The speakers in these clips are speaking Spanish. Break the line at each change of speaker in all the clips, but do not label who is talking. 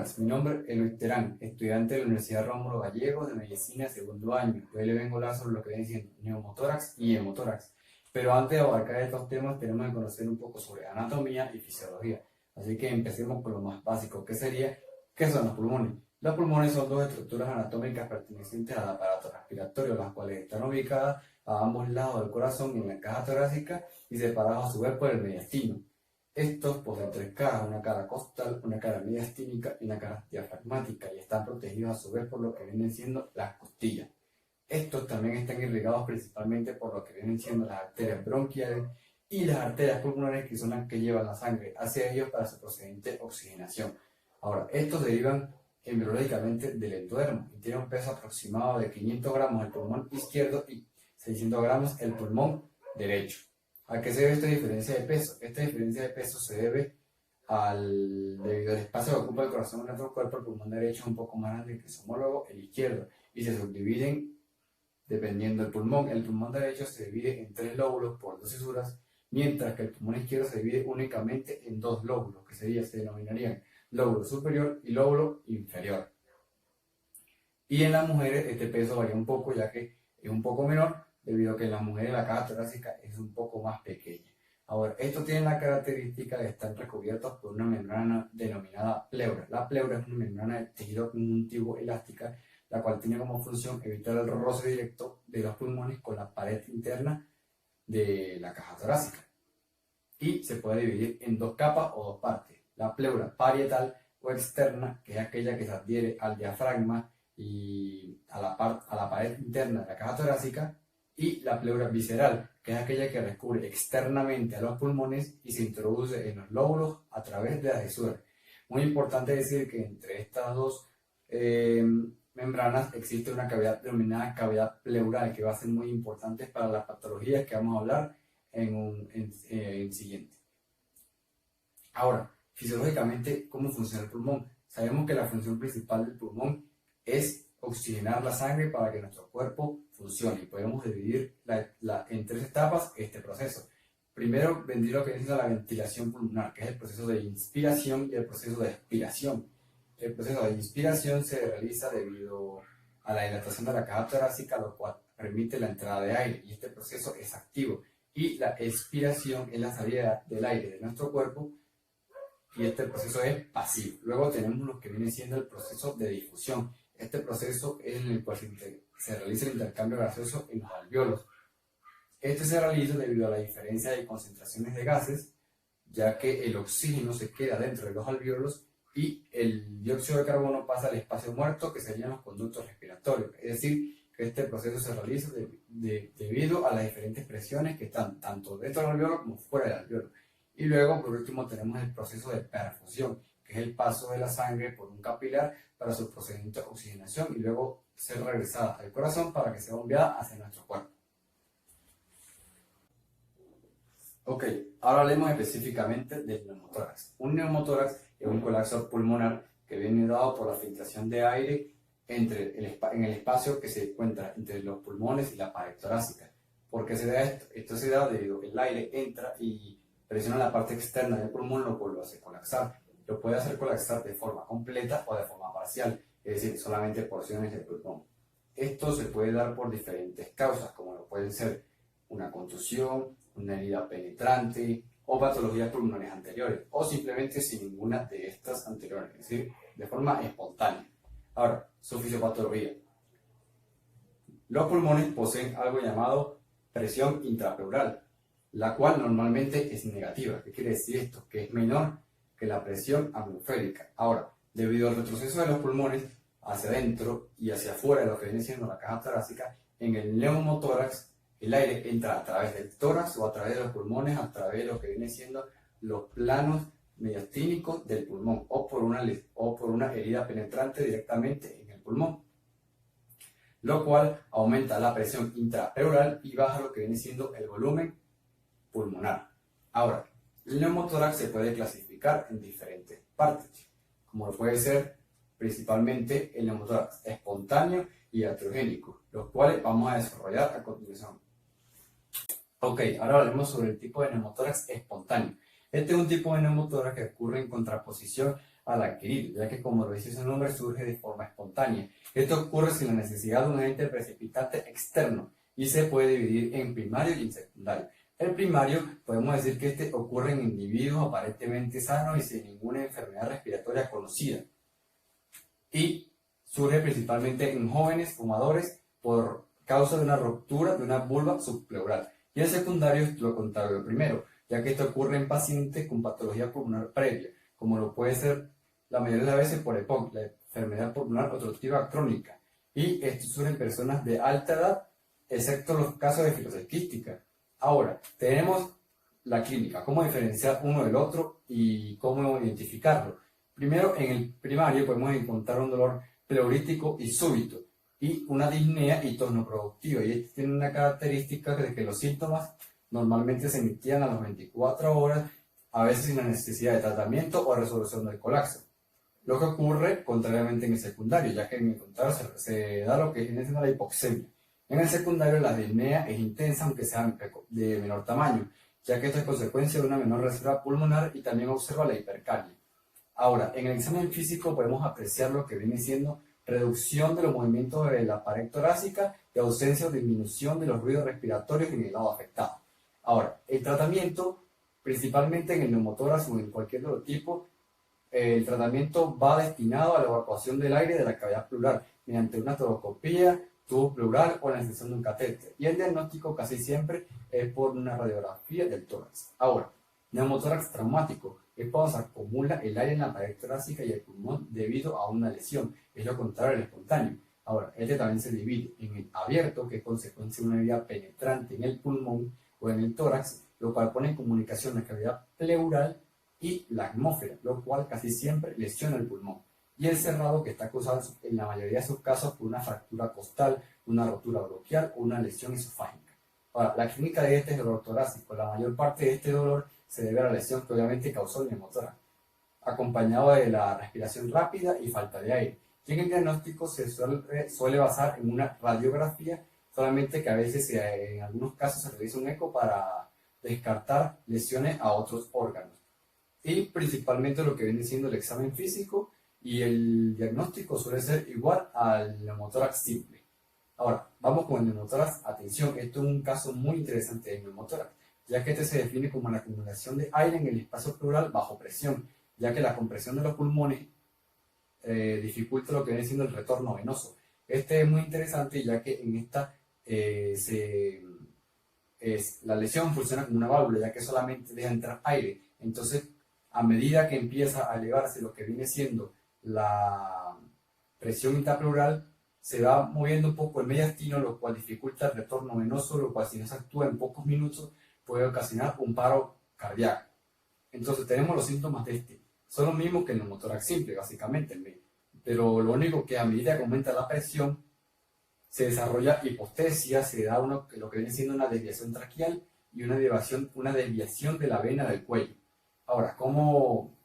buenas, mi nombre es Luis Terán, estudiante de la Universidad Rómulo Gallegos de Medicina, segundo año. Hoy le vengo a hablar sobre lo que viene siendo neumotórax y hemotórax. Pero antes de abarcar estos temas, tenemos que conocer un poco sobre anatomía y fisiología. Así que empecemos por lo más básico, que sería, ¿qué son los pulmones? Los pulmones son dos estructuras anatómicas pertenecientes al aparato respiratorio, las cuales están ubicadas a ambos lados del corazón en la caja torácica y separados a su vez por el mediastino. Estos poseen tres caras, una cara costal, una cara mediastínica y una cara diafragmática, y están protegidos a su vez por lo que vienen siendo las costillas. Estos también están irrigados principalmente por lo que vienen siendo las arterias bronquiales y las arterias pulmonares, que son las que llevan la sangre hacia ellos para su procedente oxigenación. Ahora, estos derivan embriológicamente del endodermo y tienen un peso aproximado de 500 gramos el pulmón izquierdo y 600 gramos el pulmón derecho. ¿A qué se debe esta diferencia de peso? Esta diferencia de peso se debe debido al espacio que ocupa el corazón en nuestro cuerpo. El pulmón derecho es un poco más grande que su homólogo, el izquierdo, y se subdividen dependiendo del pulmón. El pulmón derecho se divide en 3 lóbulos por 2 fisuras, mientras que el pulmón izquierdo se divide únicamente en 2 lóbulos, que se denominarían lóbulo superior y lóbulo inferior. Y en las mujeres este peso varía un poco, ya que es un poco menor, debido a que en las mujeres la caja torácica es un poco más pequeña. Ahora, estos tienen la característica de estar recubiertos por una membrana denominada pleura. La pleura es una membrana de tejido conjuntivo elástica, la cual tiene como función evitar el roce directo de los pulmones con la pared interna de la caja torácica. Y se puede dividir en 2 capas o 2 partes. La pleura parietal o externa, que es aquella que se adhiere al diafragma y a la pared interna de la caja torácica, y la pleura visceral, que es aquella que recubre externamente a los pulmones y se introduce en los lóbulos a través de las fisuras. Muy importante decir que entre estas dos membranas existe una cavidad denominada cavidad pleural, que va a ser muy importante para las patologías que vamos a hablar en el siguiente. Ahora, fisiológicamente, ¿cómo funciona el pulmón? Sabemos que la función principal del pulmón es oxigenar la sangre para que nuestro cuerpo funcione, y podemos dividir en 3 etapas este proceso. Primero vendría lo que es la ventilación pulmonar, que es el proceso de inspiración y el proceso de expiración. El proceso de inspiración se realiza debido a la dilatación de la caja torácica, lo cual permite la entrada de aire, y este proceso es activo. Y la expiración es la salida del aire de nuestro cuerpo, y este proceso es pasivo. Luego tenemos lo que viene siendo el proceso de difusión. Este proceso es en el cual se realiza el intercambio gaseoso en los alvéolos. Este se realiza debido a la diferencia de concentraciones de gases, ya que el oxígeno se queda dentro de los alvéolos y el dióxido de carbono pasa al espacio muerto, que serían los conductos respiratorios. Es decir, que este proceso se realiza debido a las diferentes presiones que están tanto dentro del alvéolo como fuera del alvéolo. Y luego, por último, tenemos el proceso de perfusión, que es el paso de la sangre por un capilar para su procedimiento de oxigenación y luego ser regresada al corazón para que sea bombeada hacia nuestro cuerpo. Ok, ahora hablemos específicamente del neumotórax. Un neumotórax es un colapso pulmonar que viene dado por la filtración de aire en el espacio que se encuentra entre los pulmones y la pared torácica. ¿Por qué se da esto? Esto se da debido a que el aire entra y presiona la parte externa del pulmón, lo cual lo hace colapsar. Lo puede hacer colapsar de forma completa o de forma parcial, es decir, solamente porciones del pulmón. Esto se puede dar por diferentes causas, como lo pueden ser una contusión, una herida penetrante o patologías pulmonares anteriores, o simplemente sin ninguna de estas anteriores, es decir, de forma espontánea. Ahora, su fisiopatología. Los pulmones poseen algo llamado presión intrapleural, la cual normalmente es negativa. ¿Qué quiere decir esto? Que es menor que la presión atmosférica. Ahora, debido al retroceso de los pulmones hacia adentro y hacia afuera de lo que viene siendo la caja torácica, en el neumotórax el aire entra a través del tórax o a través de los pulmones, a través de lo que viene siendo los planos mediastínicos del pulmón, o por una herida penetrante directamente en el pulmón, lo cual aumenta la presión intrapleural y baja lo que viene siendo el volumen pulmonar. Ahora, el neumotórax se puede clasificar en diferentes partes, como lo puede ser principalmente el neumotórax espontáneo y iatrogénico, los cuales vamos a desarrollar a continuación. Ok, ahora hablaremos sobre el tipo de neumotórax espontáneo. Este es un tipo de neumotórax que ocurre en contraposición al adquirir, ya que como lo dice su nombre, surge de forma espontánea. Esto ocurre sin la necesidad de un agente precipitante externo y se puede dividir en primario y en secundario. El primario, podemos decir que este ocurre en individuos aparentemente sanos y sin ninguna enfermedad respiratoria conocida. Y surge principalmente en jóvenes fumadores por causa de una ruptura de una vulva subpleural. Y el secundario es lo contrario del primero, ya que esto ocurre en pacientes con patología pulmonar previa, como lo puede ser la mayoría de las veces por EPOC, la enfermedad pulmonar obstructiva crónica. Y esto surge en personas de alta edad, excepto los casos de fibrosis quística. Ahora, tenemos la clínica, cómo diferenciar uno del otro y cómo identificarlo. Primero, en el primario podemos encontrar un dolor pleurítico y súbito, y una disnea y tos no productiva. Y esto tiene una característica de que los síntomas normalmente se emitían a las 24 horas, a veces sin la necesidad de tratamiento o resolución del colapso. Lo que ocurre contrariamente en el secundario, ya que en el contrario se da lo que viene siendo la hipoxemia. En el secundario la disnea es intensa, aunque sea de menor tamaño, ya que esto es consecuencia de una menor reserva pulmonar y también observa la hipercalia. Ahora, en el examen físico podemos apreciar lo que viene siendo reducción de los movimientos de la pared torácica y ausencia o disminución de los ruidos respiratorios en el lado afectado. Ahora, el tratamiento, principalmente en el neumotórax o en cualquier otro tipo, el tratamiento va destinado a la evacuación del aire de la cavidad pleural mediante una toroscopía, tubo pleural o la inserción de un catéter. Y el diagnóstico casi siempre es por una radiografía del tórax. Ahora, neumotórax traumático es cuando se acumula el aire en la pared torácica y el pulmón debido a una lesión. Es lo contrario al espontáneo. Ahora, este también se divide en el abierto, que es consecuencia de una herida penetrante en el pulmón o en el tórax, lo cual pone en comunicación la cavidad pleural y la atmósfera, lo cual casi siempre lesiona el pulmón. Y el cerrado, que está causado en la mayoría de sus casos por una fractura costal, una rotura bronquial o una lesión esofágica. Ahora, la clínica de este es dolor torácico. La mayor parte de este dolor se debe a la lesión que obviamente causó el neumotórax, acompañado de la respiración rápida y falta de aire. Y en el diagnóstico se suele basar en una radiografía, solamente que a veces en algunos casos se realiza un eco para descartar lesiones a otros órganos. Y principalmente lo que viene siendo el examen físico y el diagnóstico suele ser igual al neumotórax simple. Ahora, vamos con el neumotórax. Atención, esto es un caso muy interesante de neumotórax, ya que este se define como la acumulación de aire en el espacio pleural bajo presión, ya que la compresión de los pulmones dificulta lo que viene siendo el retorno venoso. Este es muy interesante, ya que en esta la lesión funciona como una válvula, ya que solamente deja entrar aire. Entonces, a medida que empieza a elevarse lo que viene siendo la presión intrapleural, se va moviendo un poco el mediastino, lo cual dificulta el retorno venoso, lo cual si no se actúa en pocos minutos puede ocasionar un paro cardíaco. Entonces tenemos los síntomas de este. Son los mismos que el neumotórax simple, básicamente, pero lo único que a medida que aumenta la presión, se desarrolla hipostesia, se da lo que viene siendo una desviación traqueal y una desviación de la vena del cuello. Ahora, ¿cómo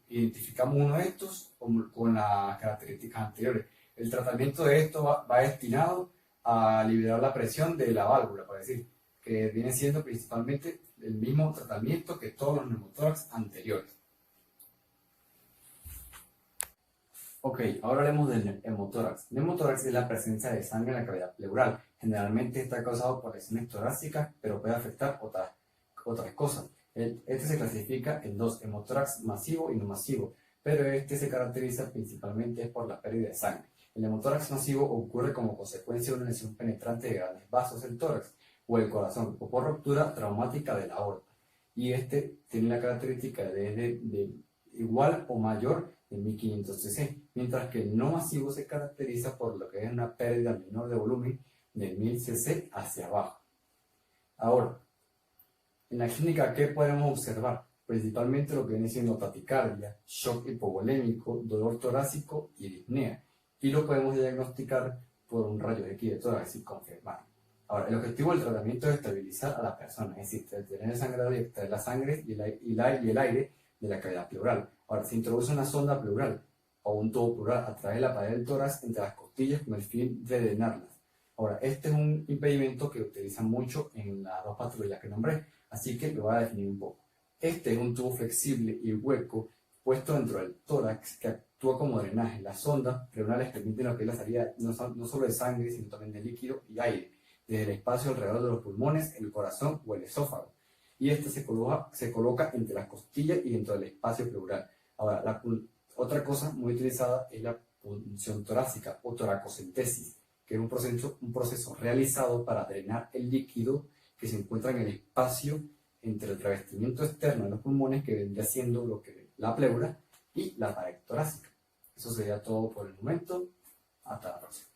identificamos uno de estos? Con las características anteriores. El tratamiento de esto va destinado a liberar la presión de la válvula, por decir, que viene siendo principalmente el mismo tratamiento que todos los neumotórax anteriores. Ok, ahora hablemos del hemotórax. El hemotórax es la presencia de sangre en la cavidad pleural. Generalmente está causado por lesiones torácicas, pero puede afectar otras cosas. Este se clasifica en dos, hemotórax masivo y no masivo, pero este se caracteriza principalmente por la pérdida de sangre. El hemotórax masivo ocurre como consecuencia de una lesión penetrante de grandes vasos del tórax o el corazón, o por ruptura traumática de la aorta. Y este tiene la característica de igual o mayor de 1500 cc, mientras que el no masivo se caracteriza por lo que es una pérdida menor de volumen de 1000 cc hacia abajo. Ahora, en la clínica, ¿qué podemos observar? Principalmente lo que viene siendo taquicardia, shock hipovolémico, dolor torácico y disnea. Y lo podemos diagnosticar por un rayo X de tórax y confirmar. Ahora, el objetivo del tratamiento es estabilizar a la persona, es decir, detener el sangrado y extraer la sangre y el aire de la cavidad pleural. Ahora, se introduce una sonda pleural o un tubo pleural a través de la pared del tórax entre las costillas con el fin de drenarlas. Ahora, este es un impedimento que utilizan mucho en las dos patologías que nombré, así que lo voy a definir un poco. Este es un tubo flexible y hueco puesto dentro del tórax que actúa como drenaje. Las sondas pleurales permiten lo que es la salida no solo de sangre, sino también de líquido y aire, desde el espacio alrededor de los pulmones, el corazón o el esófago. Y este se coloca entre las costillas y dentro del espacio pleural. Ahora, otra cosa muy utilizada es la punción torácica o toracocentesis, que es un proceso realizado para drenar el líquido que se encuentra en el espacio entre el revestimiento externo de los pulmones, que vendría siendo lo que la pleura, y la pared torácica. Eso sería todo por el momento. Hasta la próxima.